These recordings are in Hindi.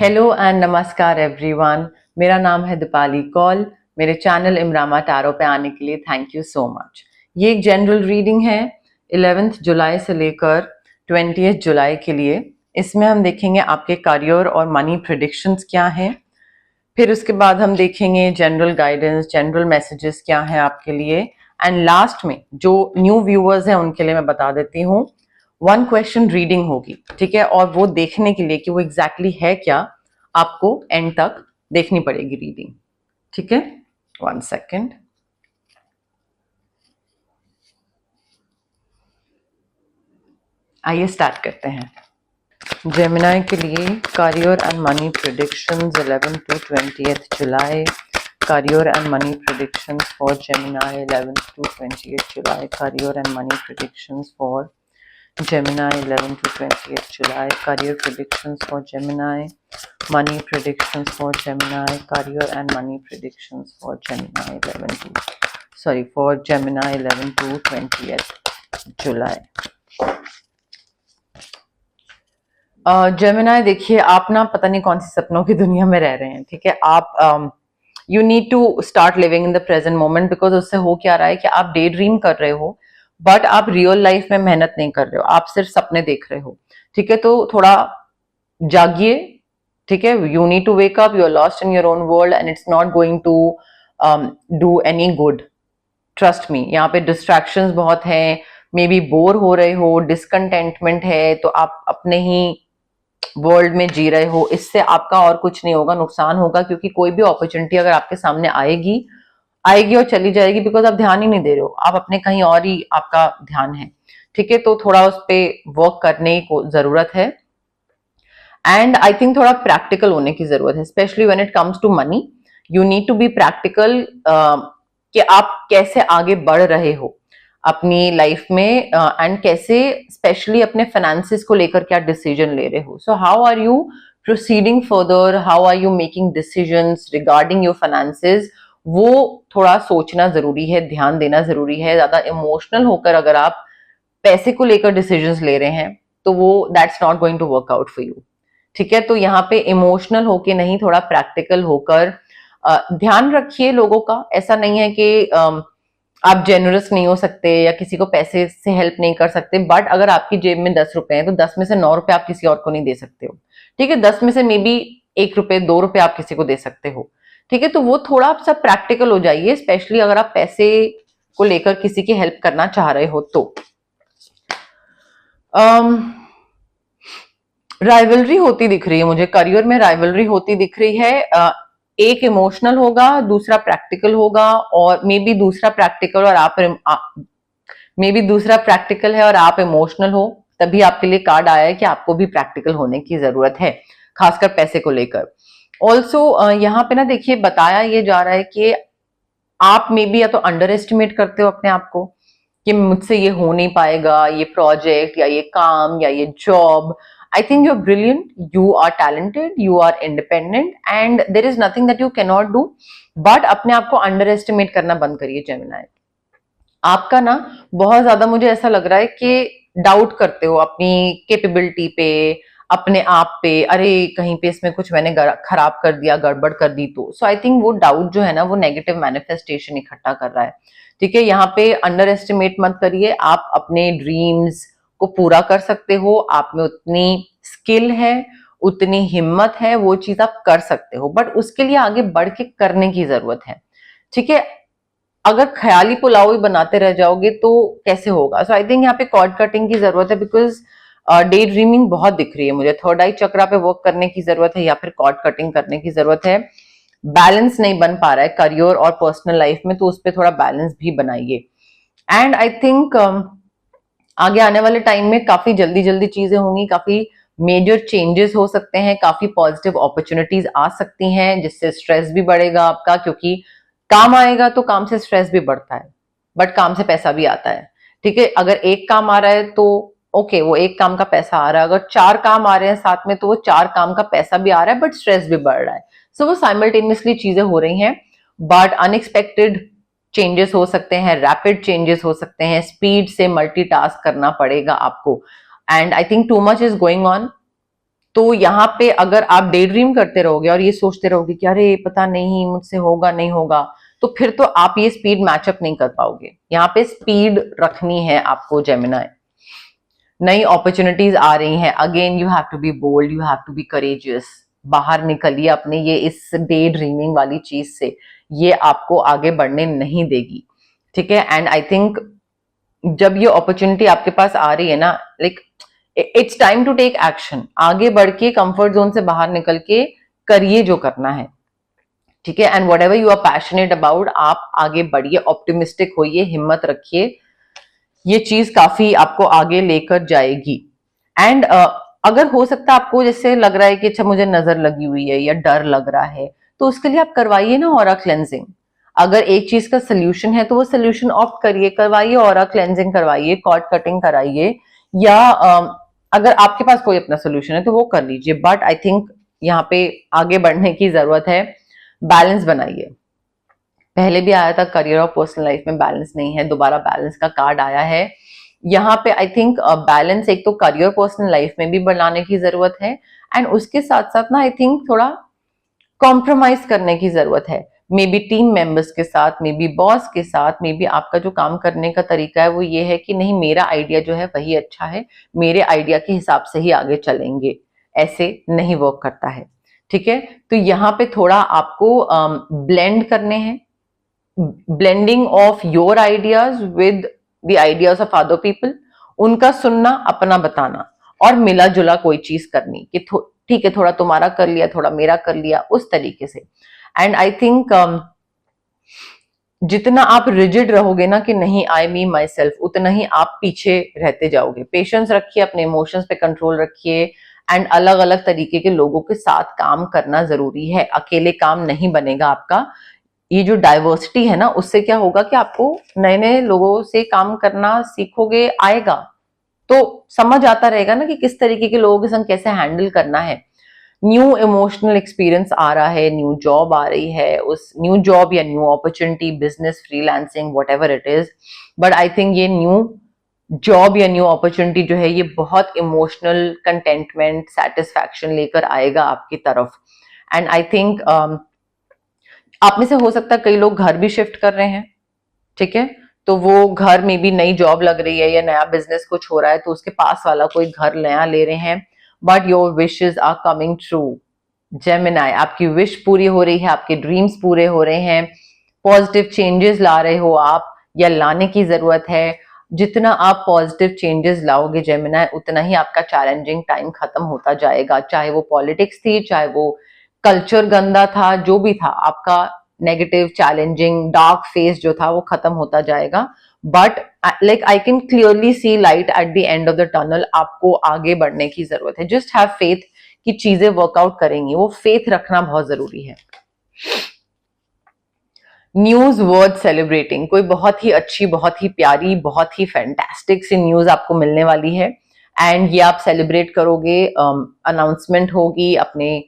हेलो एंड नमस्कार एवरीवन। मेरा नाम है दीपाली कौल। मेरे चैनल इमरामा टैरो पे आने के लिए थैंक यू सो मच। ये एक जनरल रीडिंग है 11 जुलाई से लेकर 20 जुलाई के लिए। इसमें हम देखेंगे आपके करियर और मनी प्रेडिक्शंस क्या हैं। फिर उसके बाद हम देखेंगे जनरल गाइडेंस, जनरल मैसेजेस क्या हैं आपके लिए। एंड लास्ट में जो न्यू व्यूअर्स हैं उनके लिए मैं बता देती हूँ 1 क्वेश्चन रीडिंग होगी, ठीक है। और वो देखने के लिए कि वो एग्जैक्टली है क्या, आपको एंड तक देखनी पड़ेगी रीडिंग, ठीक है। 1 सेकेंड। आइए स्टार्ट करते हैं। जेमिनाई के लिए career and money predictions 11 to 20 July. Career and money predictions for Gemini 11 to 20 July. Career and money predictions for Gemini 11 to 20 July. Career predictions for Gemini. Money predictions for Gemini. Career and money predictions for Gemini 11 to for Gemini 11 to 20th July. Gemini देखिए, आप ना पता नहीं कौन सी सपनों की दुनिया में रह रहे हैं, ठीक है। आप you need to start living in the present moment, because उससे हो क्या रहा है कि आप डे ड्रीम कर रहे हो बट आप रियल लाइफ में मेहनत नहीं कर रहे हो, आप सिर्फ सपने देख रहे हो, ठीक है। तो थोड़ा जागिए, ठीक है। You need to wake up, you are lost in your own world and it's not going to do any good, trust me. यहाँ पे डिस्ट्रैक्शंस बहुत हैं, मे बी बोर हो रहे हो, डिसकंटेंटमेंट है, तो आप अपने ही वर्ल्ड में जी रहे हो। इससे आपका और कुछ नहीं होगा, नुकसान होगा, क्योंकि कोई भी अपॉर्चुनिटी अगर आपके सामने आएगी आएगी और चली जाएगी, बिकॉज आप ध्यान ही नहीं दे रहे हो, आप अपने कहीं और ही आपका ध्यान है, ठीक है। तो थोड़ा उस पर वर्क करने की जरूरत है एंड आई थिंक थोड़ा प्रैक्टिकल होने की जरूरत है, specially when it comes to money. You need to be practical कि आप कैसे आगे बढ़ रहे हो अपनी लाइफ में एंड कैसे स्पेशली अपने फाइनेंसेस को लेकर क्या डिसीजन ले रहे हो। So how are you proceeding further, how are you making decisions regarding your finances, वो थोड़ा सोचना जरूरी है, ध्यान देना जरूरी है। ज्यादा इमोशनल होकर अगर आप पैसे को लेकर डिसीजंस ले रहे हैं तो वो that's not going to work out for you, ठीक है। तो यहाँ पे इमोशनल होके नहीं, थोड़ा प्रैक्टिकल होकर ध्यान रखिए लोगों का। ऐसा नहीं है कि आप जेनरस नहीं हो सकते या किसी को पैसे से हेल्प नहीं कर सकते, बट अगर आपकी जेब में 10 रुपए हैं तो 10 में से 9 रुपए आप किसी और को नहीं दे सकते हो, ठीक है। 10 में से मे बी 1 रुपए 2 रुपए आप किसी को दे सकते हो, ठीक है। तो वो थोड़ा आप सब प्रैक्टिकल हो जाइए, स्पेशली अगर आप पैसे को लेकर किसी की हेल्प करना चाह रहे हो तो। राइवलरी होती दिख रही है मुझे, करियर में राइवलरी होती दिख रही है। एक इमोशनल होगा, दूसरा प्रैक्टिकल होगा, और मे बी दूसरा प्रैक्टिकल और आप मे बी दूसरा प्रैक्टिकल है और आप इमोशनल हो, तभी आपके लिए कार्ड आया है कि आपको भी प्रैक्टिकल होने की जरूरत है, खासकर पैसे को लेकर। ऑल्सो यहाँ पे ना देखिए, बताया ये जा रहा है कि आप मे बी या तो अंडर एस्टिमेट करते हो अपने आप को कि मुझसे ये हो नहीं पाएगा, ये प्रोजेक्ट या ये काम या ये job. I think you're brilliant, you are talented, you are independent and there is nothing that you cannot do, but अपने आप को अंडर एस्टिमेट करना बंद करिए जेमिनाई। आपका ना बहुत ज्यादा मुझे ऐसा लग रहा है कि डाउट करते हो अपनी कैपेबिलिटी पे, अपने आप पे, अरे कहीं पे इसमें कुछ मैंने खराब कर दिया, गड़बड़ कर दी तो। सो आई थिंक वो डाउट जो है ना, वो नेगेटिव मैनिफेस्टेशन इकट्ठा कर रहा है, ठीक है। यहाँ पे अंडर एस्टिमेट मत करिए, आप अपने ड्रीम्स को पूरा कर सकते हो, आप में उतनी स्किल है, उतनी हिम्मत है, वो चीज आप कर सकते हो, बट उसके लिए आगे बढ़ के करने की जरूरत है, ठीक है। अगर ख्याली पुलाव ही बनाते रह जाओगे तो कैसे होगा। सो आई थिंक यहाँ पे कॉर्ड कटिंग की जरूरत है, बिकॉज डे ड्रीमिंग बहुत दिख रही है मुझे। थर्ड आई चक्रा पे वर्क करने की जरूरत है या फिर कॉर्ड कटिंग करने की जरूरत है। बैलेंस नहीं बन पा रहा है करियर और पर्सनल लाइफ में, तो उस पर थोड़ा बैलेंस भी बनाइए। एंड आई थिंक आगे आने वाले टाइम में काफी जल्दी जल्दी चीजें होंगी, काफी मेजर चेंजेस हो सकते हैं, काफी पॉजिटिव अपॉर्चुनिटीज आ सकती हैं, जिससे स्ट्रेस भी बढ़ेगा आपका, क्योंकि काम आएगा तो काम से स्ट्रेस भी बढ़ता है, बट काम से पैसा भी आता है, ठीक है। अगर एक काम आ रहा है तो ओके, वो एक काम का पैसा आ रहा है, अगर 4 काम आ रहे हैं साथ में तो वो 4 काम का पैसा भी आ रहा है बट स्ट्रेस भी बढ़ रहा है। सो वो साइमल्टेनियसली चीजें हो रही हैं, बट अनएक्सपेक्टेड चेंजेस हो सकते हैं, रैपिड चेंजेस हो सकते हैं, स्पीड से मल्टीटास्क करना पड़ेगा आपको। And I think too much is going on, तो यहाँ पे अगर आप डे ड्रीम करते रहोगे और ये सोचते रहोगे कि अरे पता नहीं मुझसे होगा नहीं होगा, तो फिर तो आप ये स्पीड मैचअप नहीं कर पाओगे। यहाँ पे स्पीड रखनी है आपको जेमिनाई। नई अपॉर्चुनिटीज आ रही हैं, again you have to be bold, you have to be courageous. बाहर निकलिए अपने ये इस डे ड्रीमिंग वाली चीज से, ये आपको आगे बढ़ने नहीं देगी, ठीक है। एंड आई थिंक जब ये अपॉर्चुनिटी आपके पास आ रही है ना, like it's time to take action. आगे बढ़ के कंफर्ट जोन से बाहर निकल के करिए जो करना है, ठीक है। And whatever you are passionate about, आप आगे बढ़िए, ऑप्टिमिस्टिक होइए, हिम्मत रखिए, ये चीज काफी आपको आगे लेकर जाएगी। एंड अगर हो सकता है आपको जैसे लग रहा है कि अच्छा मुझे नजर लगी हुई है या डर लग रहा है, तो उसके लिए आप करवाइए ना ऑरा क्लेंजिंग। अगर एक चीज का सोल्यूशन है तो वो सोल्यूशन ऑप्ट करिए, करवाइए, ऑरा क्लेंजिंग करवाइए, कॉर्ड कटिंग कराइए, या अगर आपके पास कोई अपना सोल्यूशन है तो वो कर लीजिए। बट आई थिंक यहाँ पे आगे बढ़ने की जरूरत है, बैलेंस बनाइए। पहले भी आया था करियर और पर्सनल लाइफ में बैलेंस नहीं है, दोबारा बैलेंस का कार्ड आया है यहाँ पे। आई थिंक बैलेंस एक तो करियर पर्सनल लाइफ में भी बनाने की जरूरत है, एंड उसके साथ साथ ना आई थिंक थोड़ा कॉम्प्रोमाइज करने की जरूरत है, मे बी टीम मेंबर्स के साथ, मे बी बॉस के साथ, मे बी आपका जो काम करने का तरीका है वो ये है कि नहीं मेरा आइडिया जो है वही अच्छा है, मेरे आइडिया के हिसाब से ही आगे चलेंगे, ऐसे नहीं वर्क करता है, ठीक है। तो यहाँ पे थोड़ा आपको ब्लेंड करने हैं, blending of your ideas with the ideas of other people, उनका सुनना, अपना बताना, और मिला जुला कोई चीज करनी कि ठीक है थोड़ा तुम्हारा कर लिया, थोड़ा मेरा कर लिया, उस तरीके से। एंड आई थिंक जितना आप रिजिड रहोगे ना कि नहीं आई मी माई सेल्फ, उतना ही आप पीछे रहते जाओगे। पेशेंस रखिए, अपने इमोशंस पे कंट्रोल रखिए, एंड अलग अलग तरीके के लोगों के साथ काम करना जरूरी है, अकेले काम नहीं बनेगा आपका। ये जो डाइवर्सिटी है ना, उससे क्या होगा कि आपको नए नए लोगों से काम करना सीखोगे, आएगा तो समझ आता रहेगा ना कि किस तरीके के लोगों के संग कैसे हैंडल करना है। न्यू इमोशनल एक्सपीरियंस आ रहा है, न्यू जॉब आ रही है, उस न्यू जॉब या new opportunity, business, freelancing, what ever it is, but I think ये न्यू जॉब या न्यू अपॉर्चुनिटी जो है ये बहुत इमोशनल कंटेंटमेंट, सेटिस्फैक्शन लेकर आएगा आपकी तरफ। एंड आई थिंक आप में से हो सकता है कई लोग घर भी शिफ्ट कर रहे हैं, ठीक है, तो वो घर में भी नई जॉब लग रही है या नया बिजनेस कुछ हो रहा है, तो उसके पास वाला कोई घर नया ले रहे हैं, but your wishes are coming true Gemini. आपकी विश पूरी हो रही है, आपके ड्रीम्स पूरे हो रहे हैं, पॉजिटिव चेंजेस ला रहे हो आप, या लाने की जरूरत है। जितना आप पॉजिटिव चेंजेस लाओगे जेमिनाई, उतना ही आपका चैलेंजिंग टाइम खत्म होता जाएगा, चाहे वो पॉलिटिक्स थी, चाहे वो कल्चर गंदा था, जो भी था, आपका नेगेटिव, चैलेंजिंग, डार्क फेस जो था वो खत्म होता जाएगा। But like I can clearly see light at the end of the tunnel. आपको आगे बढ़ने की जरूरत है, जस्ट हैव फेथ कि चीजें वर्कआउट करेंगी, वो फेथ रखना बहुत जरूरी है। न्यूज वर्थ सेलिब्रेटिंग, कोई बहुत ही अच्छी, बहुत ही प्यारी, बहुत ही फैंटास्टिक सी न्यूज आपको मिलने वाली है, एंड ये आप सेलिब्रेट करोगे। अनाउंसमेंट होगी अपने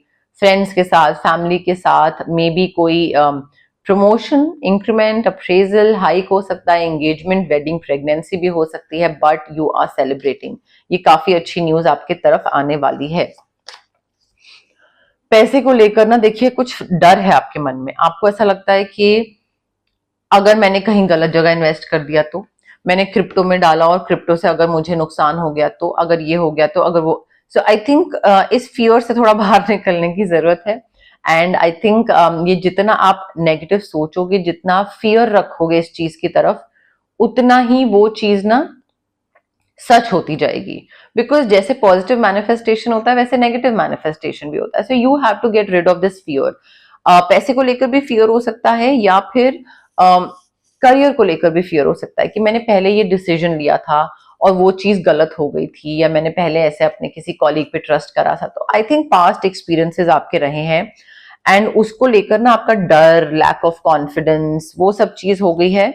फ्रेंड्स के साथ, फैमिली के साथ, मे बी कोई प्रमोशन, इंक्रीमेंट, अप्रेजल, हाइक हो सकता है, एंगेजमेंट, वेडिंग, प्रेगनेंसी भी हो सकती है, बट यू आर सेलिब्रेटिंग। ये काफी अच्छी न्यूज आपके तरफ आने वाली है। पैसे को लेकर ना देखिए कुछ डर है आपके मन में, आपको ऐसा लगता है कि अगर मैंने कहीं गलत जगह इन्वेस्ट कर दिया तो, मैंने क्रिप्टो में डाला और क्रिप्टो से अगर मुझे नुकसान हो गया तो, अगर ये हो गया तो, अगर वो, सो आई थिंक इस फियर से थोड़ा बाहर निकलने की जरूरत है। एंड आई थिंक ये जितना आप नेगेटिव सोचोगे, जितना फियर रखोगे इस चीज की तरफ, उतना ही वो चीज ना सच होती जाएगी। बिकॉज जैसे पॉजिटिव मैनिफेस्टेशन होता है वैसे नेगेटिव मैनिफेस्टेशन भी होता है, so you have to get rid of this fear. पैसे को लेकर भी फियर हो सकता है, या फिर करियर को लेकर भी फियर हो सकता है कि मैंने पहले ये डिसीजन लिया था और वो चीज गलत हो गई थी, या मैंने पहले ऐसे अपने किसी कॉलीग पे ट्रस्ट करा था। तो आई थिंक पास्ट एक्सपीरियंसेस आपके रहे हैं, एंड उसको लेकर ना आपका डर, लैक ऑफ कॉन्फिडेंस, वो सब चीज हो गई है।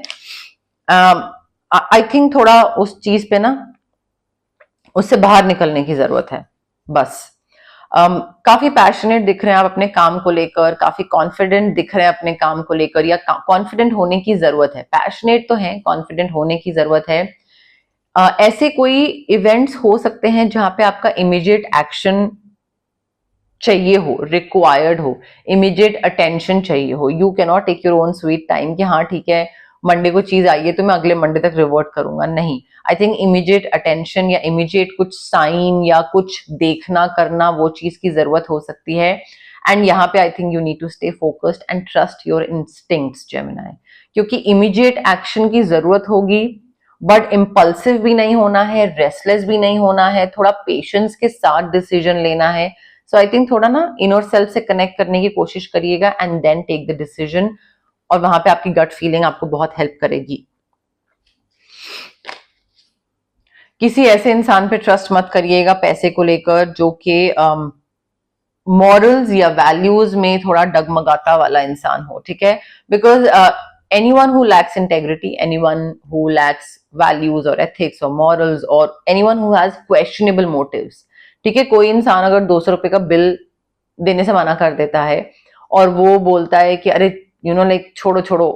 आई थिंक थोड़ा उस चीज पे ना, उससे बाहर निकलने की जरूरत है बस। काफी पैशनेट दिख रहे हैं आप अपने काम को लेकर, काफी कॉन्फिडेंट दिख रहे हैं अपने काम को लेकर, या कॉन्फिडेंट होने की जरूरत है। पैशनेट तो है, कॉन्फिडेंट होने की जरूरत है। ऐसे कोई इवेंट्स हो सकते हैं जहां पे आपका इमीडिएट एक्शन चाहिए हो, रिक्वायर्ड हो, इमीडिएट अटेंशन चाहिए हो। You can not take your own sweet time कि हाँ ठीक है मंडे को चीज आई है तो मैं अगले मंडे तक रिवर्ट करूंगा, नहीं। आई थिंक इमीडिएट अटेंशन या इमीडिएट कुछ साइन या कुछ देखना करना, वो चीज की जरूरत हो सकती है। एंड यहाँ पे I think you need to stay focused and trust your instincts Gemini, क्योंकि इमीडिएट एक्शन की जरूरत होगी, बट इम्पल्सिव भी नहीं होना है, रेस्टलेस भी नहीं होना है, थोड़ा पेशेंस के साथ डिसीजन लेना है। सो आई थिंक थोड़ा ना इनर सेल्फ से कनेक्ट करने की कोशिश करिएगा and then take the decision, और वहां पे आपकी गट फीलिंग आपको बहुत हेल्प करेगी। किसी ऐसे इंसान पे ट्रस्ट मत करिएगा पैसे को लेकर जो कि मॉरल्स या वैल्यूज में थोड़ा डगमगाता वाला इंसान हो, ठीक है। Because anyone who lacks integrity, anyone who lacks values or ethics or morals, or anyone who has questionable motives, ठीक है। कोई इंसान अगर 200 रुपए का बिल देने से मना कर देता है और वो बोलता है कि अरे यू नो लाइक छोड़ो छोड़ो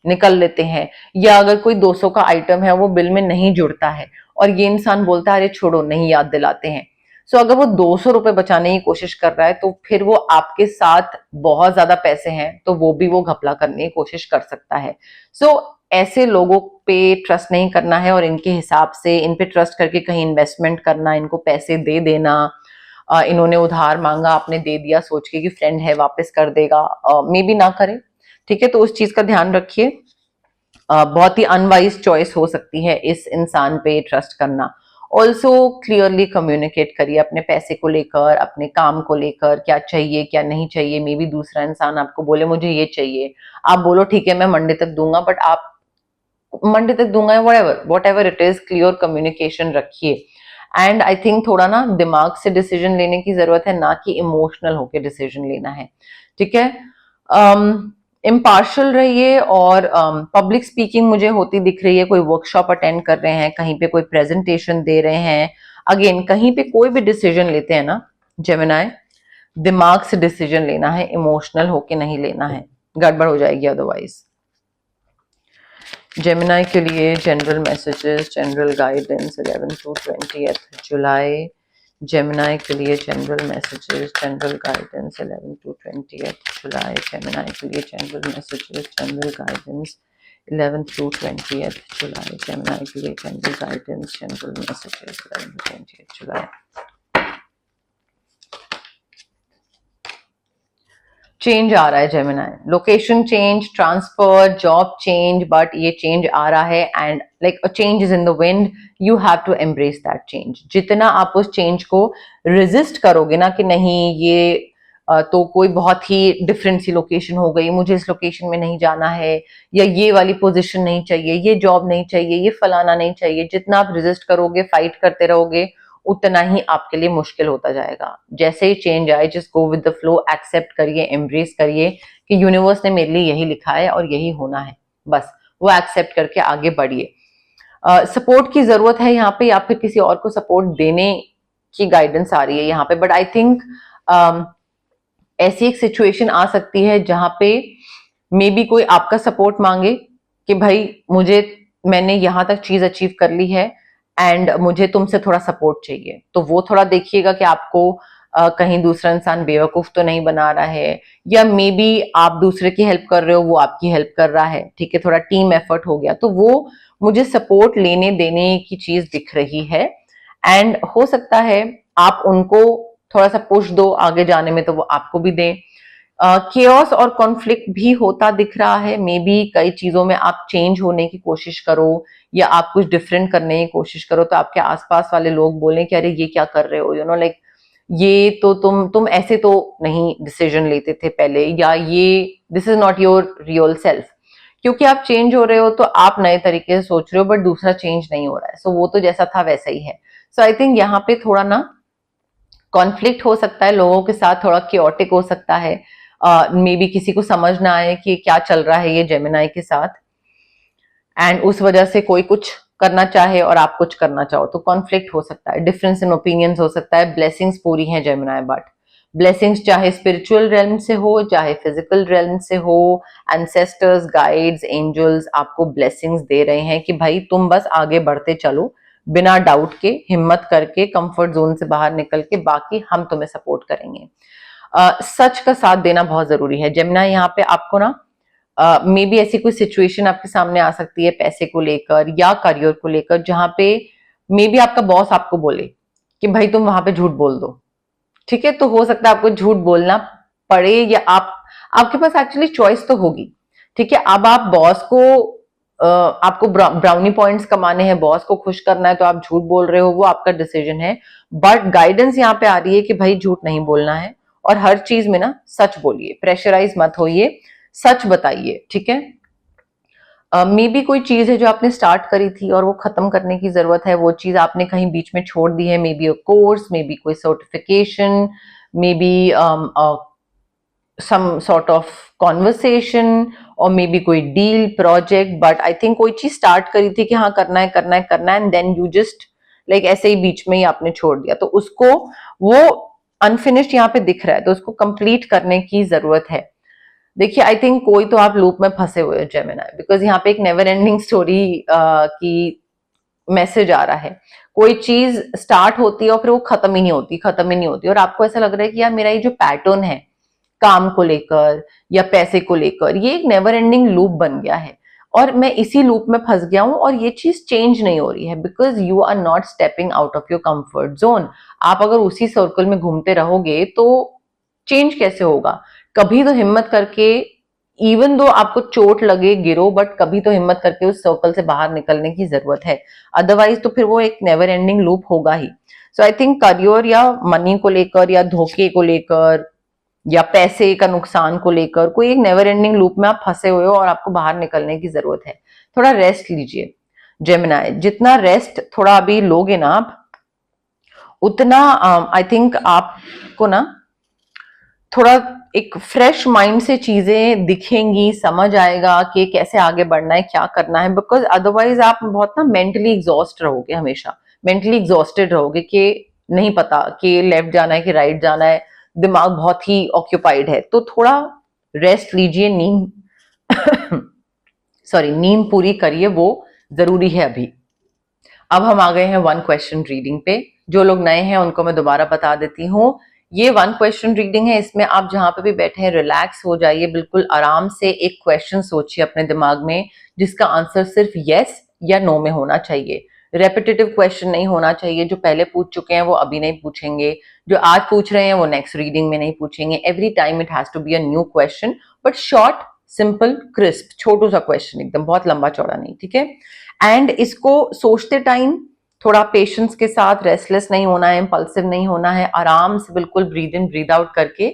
निकल लेते हैं, या अगर कोई 200 का आइटम है वो बिल में नहीं जुड़ता है और ये इंसान बोलता है अरे छोड़ो नहीं याद दिलाते हैं, सो अगर वो 200 रुपए बचाने की कोशिश कर रहा है तो फिर वो आपके साथ बहुत ज्यादा पैसे हैं तो वो भी वो घपला करने की कोशिश कर सकता है। सो ऐसे लोगों पे ट्रस्ट नहीं करना है और इनके हिसाब से इन पे ट्रस्ट करके कहीं इन्वेस्टमेंट करना, इनको पैसे दे देना, इन्होंने उधार मांगा आपने दे दिया सोच के कि फ्रेंड है वापस कर देगा, मे बी ना करे, ठीक है। तो उस चीज का ध्यान रखिए। बहुत ही अनवाइज चॉइस हो सकती है इस इंसान पे ट्रस्ट करना। ऑल्सो क्लियरली कम्युनिकेट करिए अपने पैसे को लेकर, अपने काम को लेकर, क्या चाहिए क्या नहीं चाहिए। मे बी दूसरा इंसान आपको बोले मुझे ये चाहिए, आप बोलो ठीक है मैं मंडे तक दूंगा, बट आप मंडे तक दूंगा या what ever it is, clear communication रखिए। एंड आई थिंक थोड़ा ना दिमाग से डिसीजन लेने की जरूरत है, ना कि इमोशनल होकर डिसीजन लेना है, ठीक है। इम्पार्शल रहिए। और पब्लिक स्पीकिंग मुझे होती दिख रही है, कोई वर्कशॉप अटेंड कर रहे हैं, कहीं पे कोई प्रेजेंटेशन दे रहे हैं, अगेन कहीं पे कोई भी डिसीजन लेते हैं ना जेमिनाई, दिमाग से डिसीजन लेना है, इमोशनल होके नहीं लेना है, गड़बड़ हो जाएगी अदरवाइज। जेमिनाई के लिए general messages, general guidance 11 to 20 जुलाई। जेमिनाई के लिए general messages, general guidance 11 to 20 जुलाई। जेमिनाई के लिए general messages, general guidance 11 to 20 जुलाई। जेमिनाई के लिए general guidance, general messages 11 to 20 जुलाई। चेंज आ रहा है Gemini, location change, transfer, job change, but ये चेंज आ रहा है and like a change is in the wind, you have to embrace that change. जितना आप उस चेंज को रेजिस्ट करोगे ना कि नहीं ये तो कोई बहुत ही डिफरेंट सी लोकेशन हो गई, मुझे इस लोकेशन में नहीं जाना है, या ये वाली पोजीशन नहीं चाहिए, ये जॉब नहीं चाहिए, ये फलाना नहीं चाहिए, जितना आप रेजिस्ट करोगे, फाइट करते रहोगे, उतना ही आपके लिए मुश्किल होता जाएगा। जैसे ही चेंज आए, just go with the flow, accept करिए, एम्ब्रेस करिए कि यूनिवर्स ने मेरे लिए यही लिखा है और यही होना है, बस वो एक्सेप्ट करके आगे बढ़िए। सपोर्ट की जरूरत है यहाँ पे, या फिर किसी और को सपोर्ट देने की गाइडेंस आ रही है यहाँ पे, बट आई थिंक ऐसी एक सिचुएशन आ सकती है जहां पे मे बी कोई आपका सपोर्ट मांगे कि भाई मैंने यहां तक चीज अचीव कर ली है एंड मुझे तुमसे थोड़ा सपोर्ट चाहिए, तो वो थोड़ा देखिएगा कि आपको कहीं दूसरा इंसान बेवकूफ तो नहीं बना रहा है, या मे बी आप दूसरे की हेल्प कर रहे हो वो आपकी हेल्प कर रहा है, ठीक है, थोड़ा टीम एफर्ट हो गया, तो वो मुझे सपोर्ट लेने देने की चीज दिख रही है। एंड हो सकता है आप उनको थोड़ा सा पुश दो आगे जाने में तो वो आपको भी दें। केओस और कॉन्फ्लिक्ट भी होता दिख रहा है, मे बी कई चीजों में आप चेंज होने की कोशिश करो या आप कुछ डिफरेंट करने की कोशिश करो तो आपके आसपास वाले लोग बोलें कि अरे ये क्या कर रहे हो, यू नो लाइक ये तो तुम ऐसे तो नहीं डिसीजन लेते थे पहले, या ये this is not your real self, क्योंकि आप चेंज हो रहे हो तो आप नए तरीके से सोच रहे हो, बट दूसरा चेंज नहीं हो रहा है, सो वो तो जैसा था वैसा ही है। सो आई थिंक यहाँ पे थोड़ा ना कॉन्फ्लिक्ट हो सकता है लोगों के साथ, थोड़ा क्योटिक हो सकता है, मे बी किसी को समझ ना आए कि क्या चल रहा है ये जेमिनाई के साथ, एंड उस वजह से कोई कुछ करना चाहे और आप कुछ करना चाहो तो कॉन्फ्लिक्ट हो सकता है, डिफरेंस इन ओपिनियंस हो सकता है। ब्लेसिंग्स पूरी हैं जेमिनाई, बट ब्लेसिंग्स चाहे स्पिरिचुअल रेल्म से हो चाहे फिजिकल रेल्म से हो, एंसेस्टर्स, गाइड्स, एंजल्स आपको ब्लेसिंग्स दे रहे हैं कि भाई तुम बस आगे बढ़ते चलो बिना डाउट के, हिम्मत करके, कंफर्ट जोन से बाहर निकल के, बाकी हम तुम्हें सपोर्ट करेंगे। सच का साथ देना बहुत जरूरी है जेमिनी। यहाँ पे आपको ना मे बी ऐसी कोई सिचुएशन आपके सामने आ सकती है पैसे को लेकर या करियर को लेकर, जहां पे मे बी आपका बॉस आपको बोले कि भाई तुम वहां पे झूठ बोल दो, ठीक है। तो हो सकता है आपको झूठ बोलना पड़े, या आपके पास एक्चुअली चॉइस तो होगी, ठीक है। अब आप बॉस को आपको ब्राउनी पॉइंट्स कमाने हैं, बॉस को खुश करना है, तो आप झूठ बोल रहे हो, वो आपका डिसीजन है। बट गाइडेंस यहाँ पे आ रही है कि भाई झूठ नहीं बोलना है, और हर चीज में ना सच बोलिए, प्रेशराइज मत होइए, सच बताइए, ठीक है। मे बी कोई चीज है जो आपने स्टार्ट करी थी और वो खत्म करने की जरूरत है, वो चीज आपने कहीं बीच में छोड़ दी है, maybe a course, maybe कोई certification, maybe some sort of conversation, और मे बी कोई deal project, but I think कोई चीज स्टार्ट करी थी कि हाँ करना है करना है करना है, and then you just like ऐसे ही बीच में ही आपने छोड़ दिया, तो उसको वो अनफिनिश्ड यहाँ पे दिख रहा है, तो उसको कंप्लीट करने की जरूरत है। देखिए आई थिंक कोई तो आप लूप में फंसे हुए हो जेमिनी, बिकॉज यहाँ पे एक नेवर एंडिंग स्टोरी की मैसेज आ रहा है। कोई चीज स्टार्ट होती है और फिर वो खत्म ही नहीं होती, खत्म ही नहीं होती, और आपको ऐसा लग रहा है कि यार मेरा ये जो पैटर्न है काम को लेकर या पैसे को लेकर, ये एक नेवर एंडिंग लूप बन गया है, और मैं इसी लूप में फंस गया हूं, और ये चीज चेंज नहीं हो रही है, because you are not stepping out of your comfort zone. आप अगर उसी सर्कल में घूमते रहोगे तो चेंज कैसे होगा? कभी तो हिम्मत करके, इवन दो आपको चोट लगे, गिरो, बट कभी तो हिम्मत करके उस सर्कल से बाहर निकलने की जरूरत है, अदरवाइज तो फिर वो एक नेवर एंडिंग लूप होगा ही। सो आई थिंक करियर या मनी को लेकर या धोखे को लेकर या पैसे का नुकसान को लेकर कोई एक नेवर एंडिंग लूप में आप फंसे हुए हो और आपको बाहर निकलने की जरूरत है। थोड़ा रेस्ट लीजिए जेमिनी, जितना रेस्ट थोड़ा अभी लोगे ना आप, उतना आई थिंक आपको ना थोड़ा एक फ्रेश माइंड से चीजें दिखेंगी, समझ आएगा कि कैसे आगे बढ़ना है, क्या करना है, बिकॉज अदरवाइज आप बहुत ना मेंटली एग्जॉस्ट रहोगे, हमेशा मेंटली एग्जॉस्टेड रहोगे कि नहीं पता कि लेफ्ट जाना है कि राइट जाना है, दिमाग बहुत ही ऑक्यूपाइड है। तो थोड़ा रेस्ट लीजिए, नींद सॉरी नींद पूरी करिए, वो जरूरी है अभी। अब हम आ गए हैं वन क्वेश्चन रीडिंग पे। जो लोग नए हैं उनको मैं दोबारा बता देती हूँ, ये वन क्वेश्चन रीडिंग है, इसमें आप जहां पे भी बैठे हैं रिलैक्स हो जाइए, बिल्कुल आराम से एक क्वेश्चन सोचिए अपने दिमाग में, जिसका आंसर सिर्फ यस या नो में होना चाहिए। रेपिटेटिव क्वेश्चन नहीं होना चाहिए, जो पहले पूछ चुके हैं वो अभी नहीं पूछेंगे, जो आज पूछ रहे हैं वो नेक्स्ट रीडिंग में नहीं पूछेंगे। Every time it has to be a new question, but short, simple, crisp, छोटू सा क्वेश्चन, एकदम बहुत लंबा चौड़ा नहीं, ठीक है। एंड इसको सोचते टाइम थोड़ा पेशेंस के साथ, रेस्टलेस नहीं होना है, इंपल्सिव नहीं होना है, आराम से बिल्कुल ब्रीद इन ब्रीद आउट करके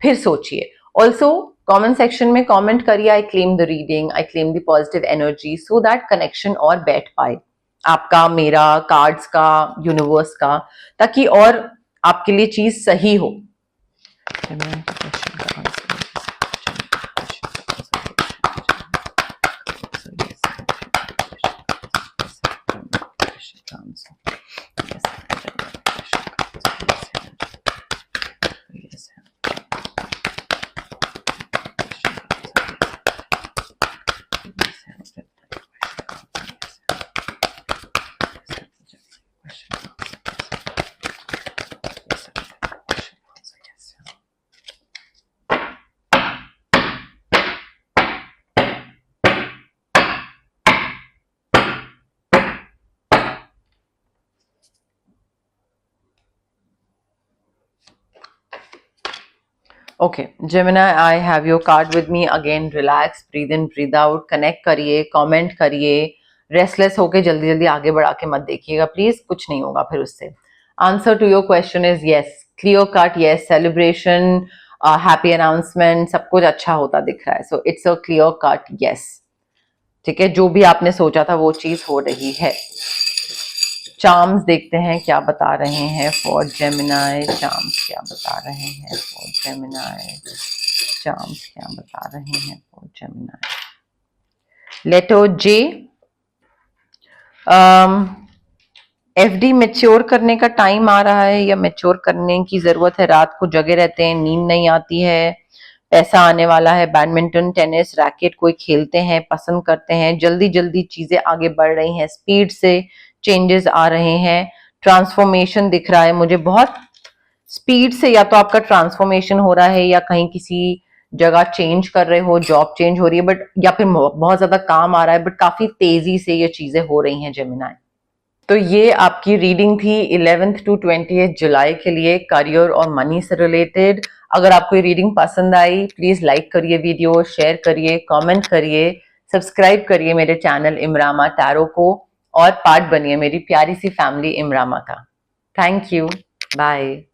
फिर सोचिए। ऑल्सो कमेंट सेक्शन में कमेंट करिए, I claim the reading, I claim the positive energy, so that connection और बैठ पाए, आपका, मेरा, कार्ड्स का, यूनिवर्स का, ताकि और आपके लिए चीज सही हो। Okay Gemini, I have your card with me again. Relax, breathe in breathe out, connect करिए, कमेंट करिए, रेस्टलेस होके जल्दी जल्दी आगे बढ़ा के मत देखिएगा प्लीज, कुछ नहीं होगा फिर उससे। Answer to your question is yes, clear cut yes, celebration, happy announcement, सब कुछ अच्छा होता दिख रहा है, so it's a clear cut yes, ठीक है। जो भी आपने सोचा था वो चीज हो रही है। चार्म्स देखते हैं क्या बता रहे हैं फॉर जेमिनी, चार्म्स क्या बता रहे हैं फॉर जेमिनी, चार्म्स क्या बता रहे हैं for Gemini. Letter J, FD mature करने का टाइम आ रहा है या मैच्योर करने की जरूरत है, रात को जगे रहते हैं, नींद नहीं आती है, पैसा आने वाला है, बैडमिंटन, टेनिस, रैकेट कोई खेलते हैं, पसंद करते हैं, जल्दी जल्दी चीजें आगे बढ़ रही हैं, स्पीड से चेंजेस आ रहे हैं, ट्रांसफॉर्मेशन दिख रहा है मुझे, बहुत स्पीड से या तो आपका ट्रांसफॉर्मेशन हो रहा है या कहीं किसी जगह चेंज कर रहे हो, जॉब चेंज हो रही है, बट या फिर बहुत ज्यादा काम आ रहा है, बट काफी तेजी से ये चीजें हो रही हैं जेमिनाई। तो ये आपकी रीडिंग थी 11th to 20th जुलाई के लिए, करियर और मनी से रिलेटेड। अगर आपको ये रीडिंग पसंद आई, प्लीज लाइक करिए वीडियो, शेयर करिए, कमेंट करिए, सब्सक्राइब करिए मेरे चैनल इमरामा टैरो को, और पार्ट बनिए मेरी प्यारी सी फैमिली इमरामा का। Thank you, bye.